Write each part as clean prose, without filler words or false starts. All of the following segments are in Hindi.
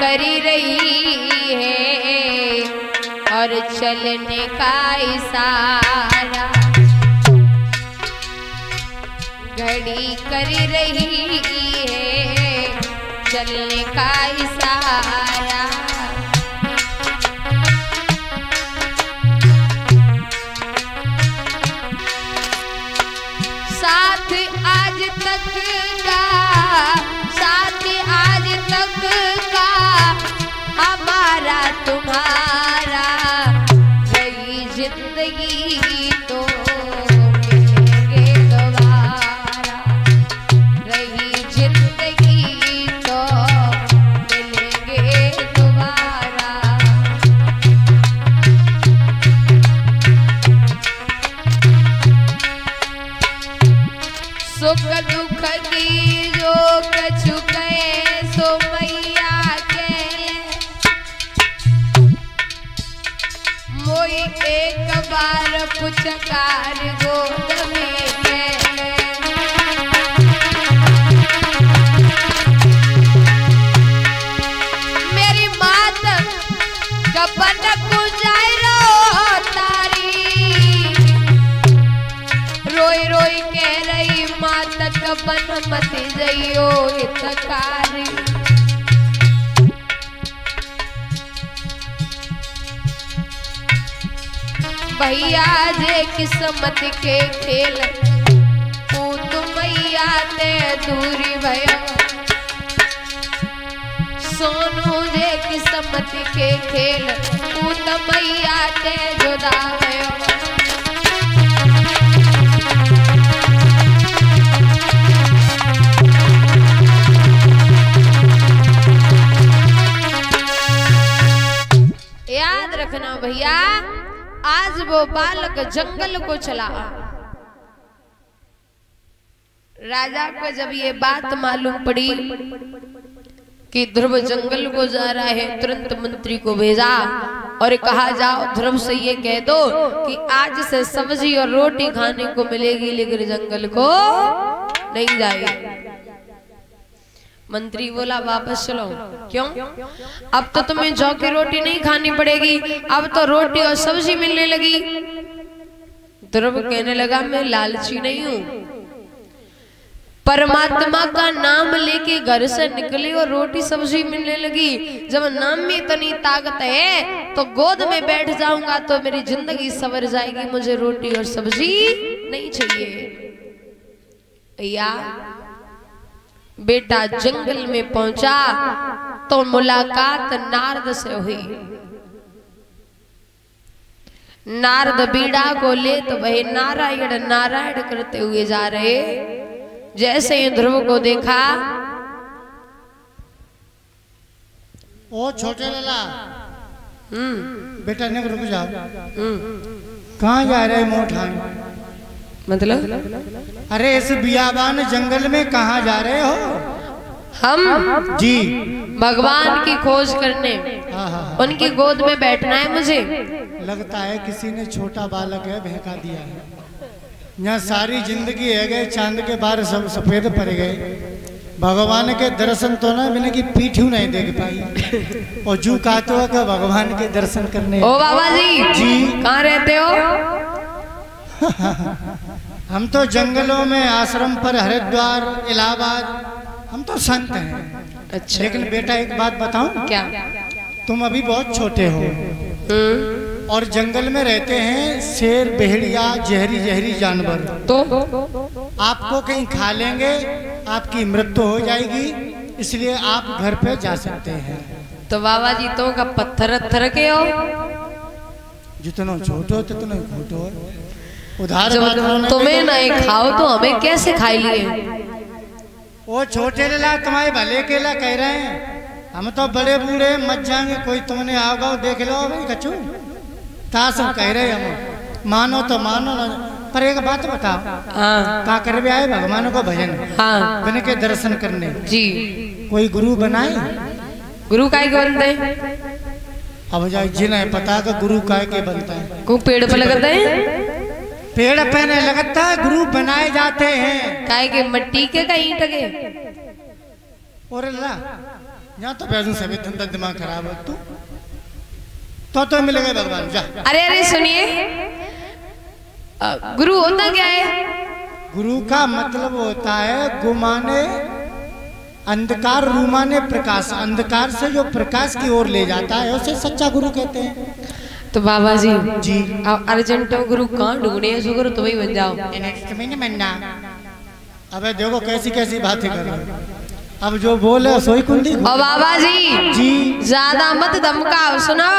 करी रही है और चलने का इशारा, घड़ी करी रही है चलने का इशारा। साथ आज तक का, साथ आज तक का हमारा तुम्हारा, रही जिंदगी तो मिलेंगे दोबारा, रही जिंदगी तो मिलेंगे दोबारा। सुख दुख की जो कछु गए सो मैया के, मोई एक बार पुचकार गोद में के। मेरी मात कपन गुजारो तारी, रोई रोई कह रही मात कपन मत जइयो इतकारी। भैया जे किस्मत के खेल, पूत मैया ते दूरी भयो, सोनू जे किस्मत के खेल, पूत मैया ते जुदा भयो। याद रखना भैया, आज वो बालक जंगल को चला, राजा को जब ये बात मालूम पड़ी कि ध्रुव जंगल को जा रहा है, तुरंत मंत्री को भेजा और कहा जाओ ध्रुव से ये कह दो कि आज से सब्जी और रोटी खाने को मिलेगी लेकिन जंगल को नहीं जाएगी। मंत्री बोला वापस चलो। क्यों? अब तो तुम्हें जौ की रोटी नहीं खानी पड़ेगी, अब तो रोटी और सब्जी मिलने लगी। ध्रुव कहने लगा मैं लालची नहीं हूं, परमात्मा का नाम लेके घर से निकली और रोटी सब्जी मिलने लगी। जब नाम में इतनी ताकत है तो गोद में बैठ जाऊंगा तो मेरी जिंदगी सवर जाएगी, मुझे रोटी और सब्जी नहीं चाहिए। भैया बेटा जंगल में पहुंचा तो मुलाकात नारद से हुई। नारद बीड़ा को ले तो वही नारायण नारायण करते हुए जा रहे। जैसे ही ध्रुव को देखा, ओ छोटे लाला, बेटा ने रुक जा, कहाँ जा रहे मोठान? मतलब अरे इस बियाबान जंगल में कहाँ जा रहे हो? हम जी भगवान की खोज करने, उनकी गोद में बैठना है मुझे। लगता है किसी ने छोटा बालक है बहका दिया है। यहाँ सारी जिंदगी है गए, चांद के बार सब सफेद पड़ गए। भगवान के दर्शन तो ना मैंने की पीठ नहीं देख पाई और जू कहते हो कि भगवान के दर्शन करने। ओ बाबा जी, जी कहाँ रहते हो? हम तो जंगलों में, आश्रम पर, हरिद्वार, इलाहाबाद, हम तो संत हैं। अच्छा। लेकिन बेटा एक बात बताऊं? क्या? तुम अभी बहुत छोटे हो और जंगल में रहते हैं शेर, भेड़िया, जहरी जहरी जानवर, तो आपको कहीं खा लेंगे, आपकी मृत्यु हो जाएगी, इसलिए आप घर पे जा सकते हैं। तो बाबा जी तो का पत्थर अत्थर के हो, जितना छोटे हो तितना खोटे हो। उधार जब तुम्हें नहीं खाओ तो हमें कैसे खाई लिए? वो छोटे लाला तुम्हारे भले के ला कह रहे हैं, हम तो बड़े बूढ़े मत जाएंगे, कोई तुमने आओगा देख लो भाई कचू तास कह रहे हम, मानो तो मानो ना। पर एक बात बताओ, हाँ का कर आए भगवान को भजन, हाँ बन के दर्शन करने जी, कोई गुरु बनाए? गुरु काय के बनते हैं? अब जाए जिन्हें पता तो गुरु काय के बनता है। को पेड़ पे लगते हैं? पेड़ पे नहीं लगता, गुरु बनाए जाते हैं। काय के? मट्टी के का ईंट के? और ला यहाँ तो पैसों से भी धंधा दिमाग खराब है तू तो मिलेगा भगवान जा। अरे अरे सुनिए, गुरु होता क्या है? गुरु का मतलब होता है गुमाने अंधकार रूमाने प्रकाश, अंधकार से जो प्रकाश की ओर ले जाता है उसे सच्चा गुरु कहते हैं। तो बाबा जी जी अब अर्जेंट गुरु कहाँ ढूंढने हैं? शुक्र तुम्हें बन जाओ। तुम्हें नहीं बनना। अबे देखो कैसी कैसी बातें कर रहे हो, अब जो बोले सोई कुंडी। और बाबा जी ज्यादा मत धमकाओ, सुनो।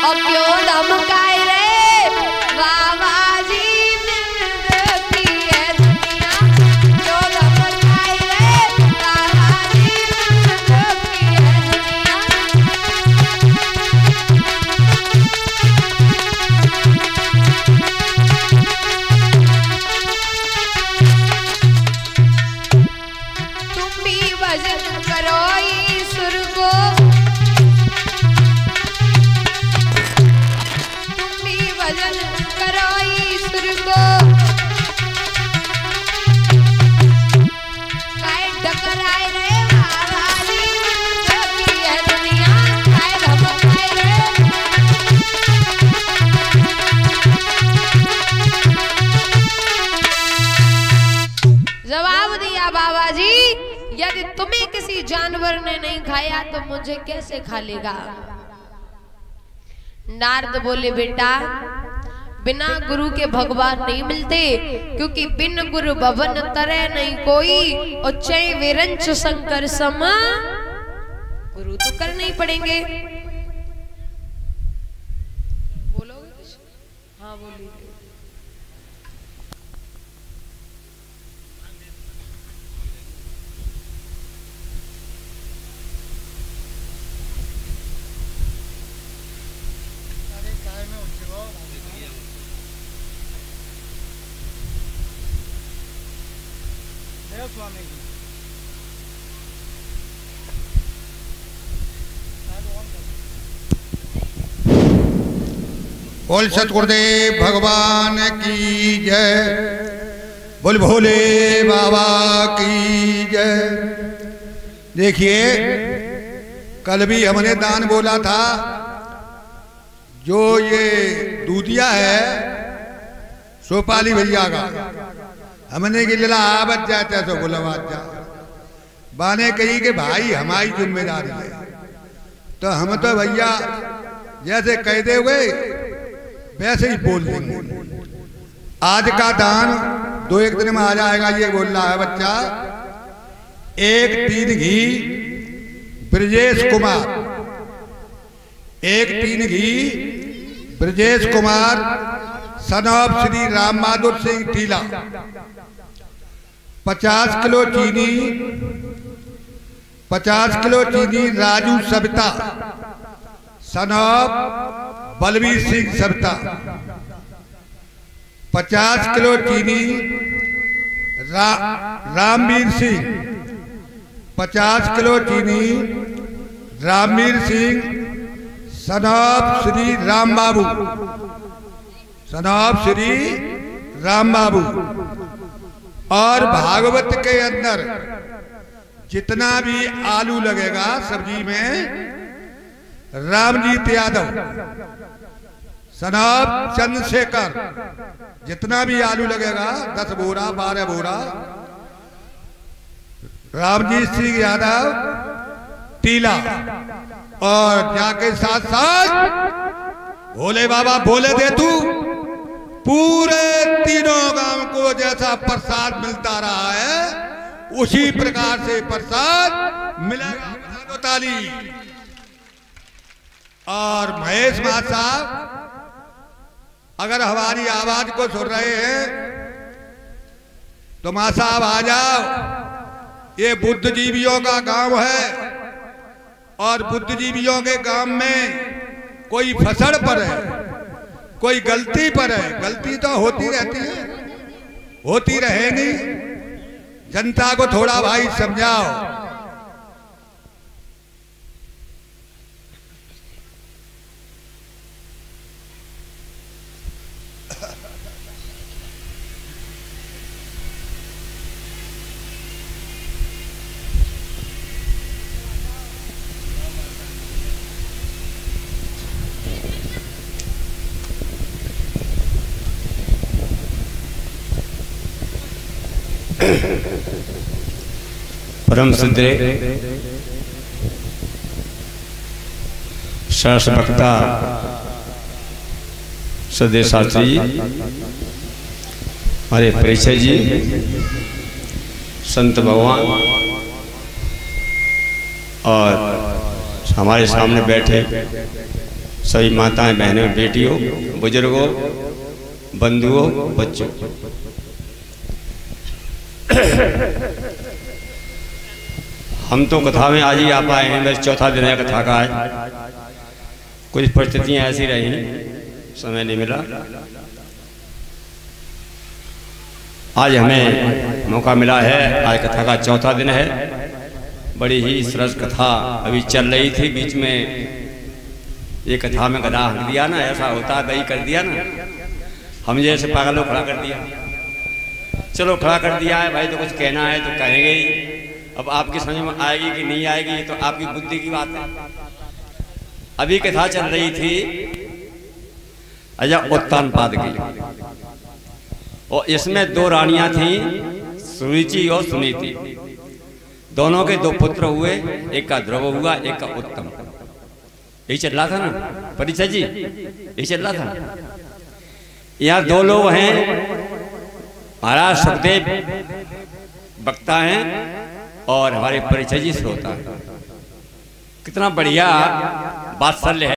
और क्यों धमकाए रे बाबा जी, मिलती है दुनिया। क्यों धमकाए रे बाबा जी, मिलती है दुनिया। तुम भी भजन करो ईश्वर को, तुम भी भजन करो ईश्वर को। काय डकराए रे बाबा जी, मिलती है दुनिया। काय धमकाए रे। जवाब दिया बाबा जी, यदि तुम्हें किसी जानवर ने नहीं खाया तो मुझे कैसे खा लेगा? नारद बोले बेटा, बिना गुरु के भगवान नहीं मिलते, क्योंकि बिन गुरु भवन तरह नहीं कोई। और चय विरंच शंकर समा, गुरु तो करने ही पड़ेंगे। बोलोगे कुछ? हाँ बोलिए। स्वामी जी बोल सतगुरुदेव भगवान की जय, बोल भोले बाबा की जय। देखिए कल भी हमने दान बोला था, जो ये दूधिया है सोपाली भैया का, हमने कि लीला आवत जाता तो बुलवात जा। बाने कही कि भाई हमारी जिम्मेदारी है, तो हम तो भैया जैसे कह दे हुए वैसे ही बोल देंगे। आज का दान 2-1 दिन में आ जाएगा, ये बोल रहा है बच्चा। 1 टीन घी ब्रजेश कुमार, 1 टीन घी Brajesh Kumar son of Shri Ram Bahadur Singh Tila. 50 kilo चीनी, 50 किलो चीनी Raju Savita son of Balveer Singh Savita. 50 kilo चीनी रामवीर सिंह, 50 किलो चीनी Ramveer Singh son of Shri Ram Babu, son of Shri Ram Babu. और भागवत के अंदर जितना भी आलू लगेगा सब्जी में, रामजीत यादव सन ऑफ चंद्रशेखर, जितना भी आलू लगेगा 10 बोरा 12 बोरा, रामजीत सिंह यादव टीला। और जाके साथ साथ भोले बाबा बोले दे तू, पूरे तीनों गांव को जैसा प्रसाद मिलता रहा है उसी प्रकार से प्रसाद मिलेगा। तो ताली। और महेश मां साहब अगर हमारी आवाज को सुन रहे हैं तो मां साहब आ जाओ। ये बुद्धिजीवियों का गांव है, और बुद्धिजीवियों के गांव में कोई फसड़ पर है, कोई गलती पर है। गलती तो होती रहती है, होती रहेगी। जनता को थोड़ा भाई समझाओ। परम सिद्धे सरस वक्ता सदे शास्त्री जी, हमारे परिचय जी, संत भगवान और हमारे सामने बैठे सभी माताएं, बहनें, बेटियों, बुजुर्गों, बंधुओं, बच्चों, हम तो कथा में आज ही आ पाए हैं। बस चौथा दिन है कथा का है। कुछ परिस्थितियां ऐसी रही, समय नहीं मिला। आज हमें मौका मिला है, आज कथा का चौथा दिन है। बड़ी ही सरस कथा अभी चल रही थी, बीच में ये कथा में गधा हक दिया ना, ऐसा होता दही कर दिया ना, हम जैसे पागलों खड़ा कर दिया। चलो खड़ा कर दिया है भाई, तो कुछ कहना है तो कहेंगे ही। अब आपकी समझ में आएगी कि नहीं आएगी, ये तो आपकी बुद्धि की बात है। अभी कथा चल रही थी अजा उत्तानपाद की, और इसमें दो रानियां थी, सुरुचि और सुनीति। दोनों के दो पुत्र हुए, एक का ध्रुव हुआ, एक का उत्तम। यही चल रहा था ना परिचय जी, यही चल रहा था। यहाँ दो लोग हैं, महाराज सुखदेव वक्ता हैं और हमारे परिचय जी श्रोता हैं। कितना बढ़िया वात्सल्य है।